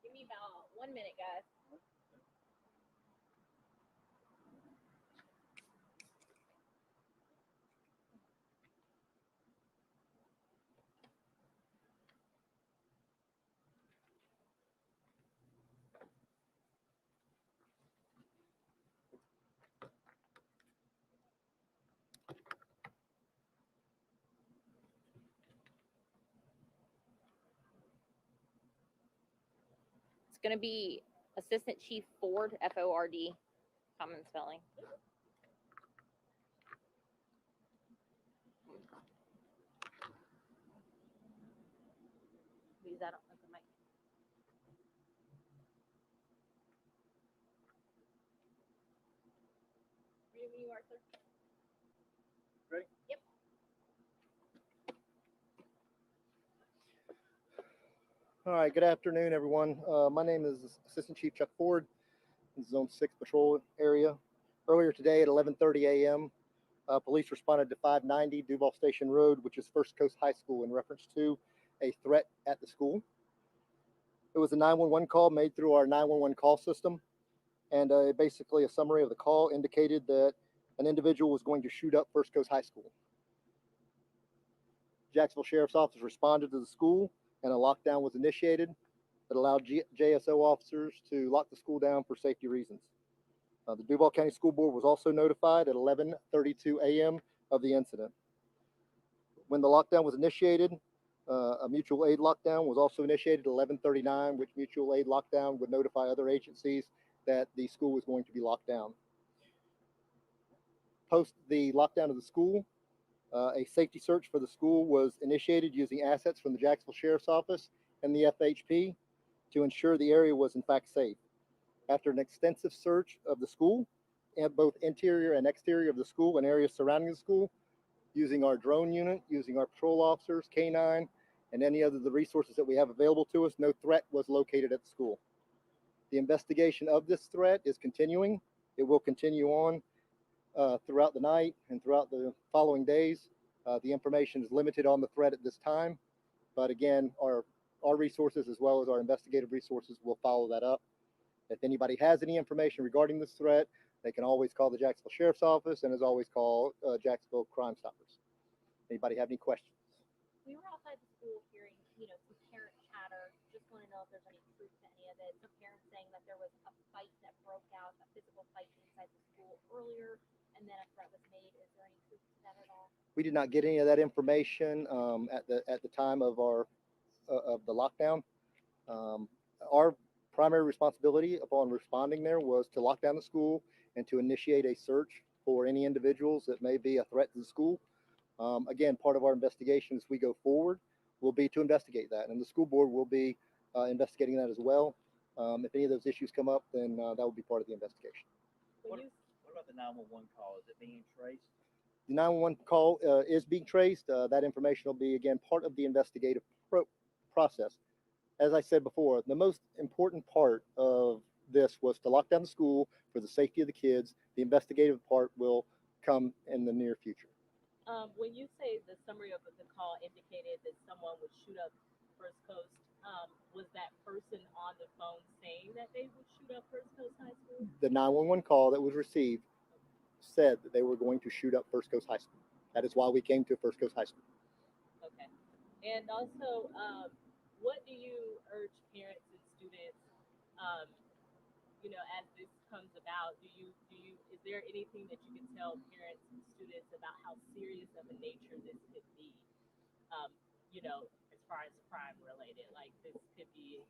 Give me about 1 minute, guys. It's going to be Assistant Chief Ford, Ford, common spelling. Use that on the mic. Ready when you are, sir. Ready? Yep. All right, good afternoon, everyone. My name is Assistant Chief Chuck Ford, in Zone 6 Patrol area. Earlier today at 11:30 a.m., police responded to 590 Duval Station Road, which is First Coast High School, in reference to a threat at the school. It was a 911 call made through our 911 call system, and basically a summary of the call indicated that an individual was going to shoot up First Coast High School. Jacksonville Sheriff's Office responded to the school, and a lockdown was initiated that allowed JSO officers to lock the school down for safety reasons. The Duval County School Board was also notified at 11:32 a.m. of the incident. When the lockdown was initiated, a mutual aid lockdown was also initiated at 11:39, which mutual aid lockdown would notify other agencies that the school was going to be locked down. Post the lockdown of the school, a safety search for the school was initiated using assets from the Jacksonville Sheriff's Office and the FHP to ensure the area was in fact safe. After an extensive search of the school, and both interior and exterior of the school and areas surrounding the school, using our drone unit, using our patrol officers, K9, and any other of the resources that we have available to us, no threat was located at the school. The investigation of this threat is continuing. It will continue on throughout the night and throughout the following days. The information is limited on the threat at this time, but again, our resources as well as our investigative resources will follow that up. If anybody has any information regarding this threat, they can always call the Jacksonville Sheriff's Office and as always call Jacksonville Crime Stoppers. Anybody have any questions? We were outside the school hearing, some parent chatter. Just want to know if there's any truth to any of it. Some parents saying that there was a fight that broke out, a physical fight inside the school earlier, and then a threat was made. Is there any truth to that at all? We did not get any of that information at the time of the lockdown. Our primary responsibility upon responding there was to lock down the school and to initiate a search for any individuals that may be a threat to the school. Again, part of our investigation as we go forward will be to investigate that, and the school board will be investigating that as well. If any of those issues come up, then that will be part of the investigation. What about the 911 call? Is it being traced? The 911 call is being traced. That information will be, again, part of the investigative process. As I said before, the most important part of this was to lock down the school for the safety of the kids. The investigative part will come in the near future. When you say the summary of the call indicated that someone would shoot up First Coast, was that person on the phone saying that they would shoot up First Coast High School? The 911 call that was received said that they were going to shoot up First Coast High School. That is why we came to First Coast High School. Okay. And also, what do you urge parents and students, as this comes about? Is there anything that you can tell parents and students about how serious of a nature this could be? As far as crime related, like this could be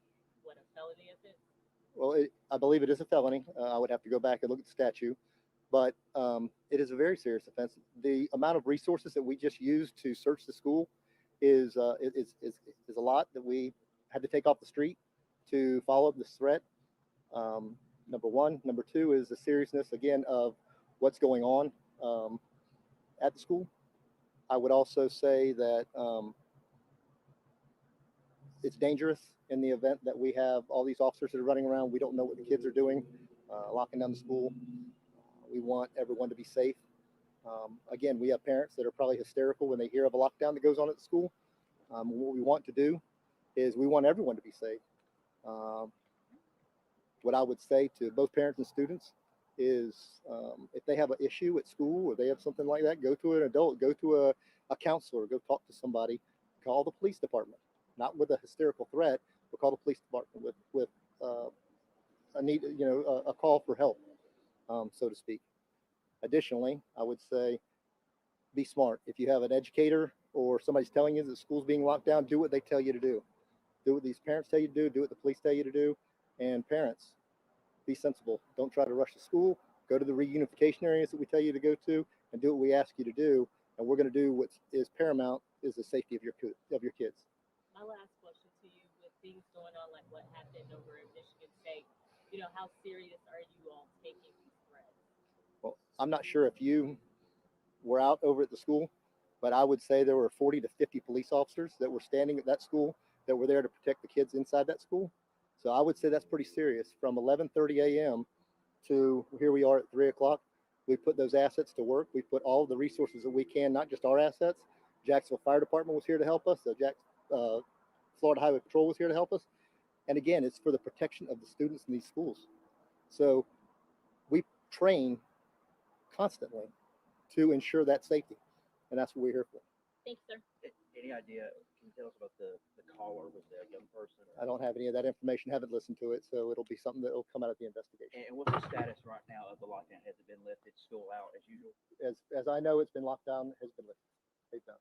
a felony offense? Well, I believe it is a felony. I would have to go back and look at the statute, but it is a very serious offense. The amount of resources that we just used to search the school is a lot that we had to take off the street to follow up this threat. Number one. Number two is the seriousness, again, of what's going on at the school. I would also say that it's dangerous in the event that we have all these officers that are running around. We don't know what the kids are doing, locking down the school. We want everyone to be safe. Again, we have parents that are probably hysterical when they hear of a lockdown that goes on at the school. What we want to do is we want everyone to be safe. What I would say to both parents and students is if they have an issue at school or they have something like that, go to an adult, go to a counselor, go talk to somebody, call the police department, not with a hysterical threat, but call the police department with a call for help, so to speak. Additionally, I would say be smart. If you have an educator or somebody's telling you that the school's being locked down, do what they tell you to do. Do what these parents tell you to do what the police tell you to do. And parents, be sensible. Don't try to rush to school. Go to the reunification areas that we tell you to go to and do what we ask you to do. And we're going to do what is paramount is the safety of your kids. My last question to you, with things going on like what happened over in Michigan State, how serious are you all taking these threats? Well, I'm not sure if you were out over at the school, but I would say there were 40 to 50 police officers that were standing at that school that were there to protect the kids inside that school. So I would say that's pretty serious. From 11:30 a.m. to here we are at 3 o'clock, we put those assets to work. We put all the resources that we can, not just our assets. Jacksonville Fire Department was here to help us. The Florida Highway Patrol was here to help us. And again, it's for the protection of the students in these schools. So we train constantly to ensure that safety. And that's what we're here for. Thanks, sir. Any idea? Can you tell us about the caller? Was there a young person? I don't have any of that information. Haven't listened to it, so it'll be something that will come out of the investigation. And what's the status right now of the lockdown? Has it been lifted? School out as usual? As I know, it's been locked down. Has been lifted. They've done.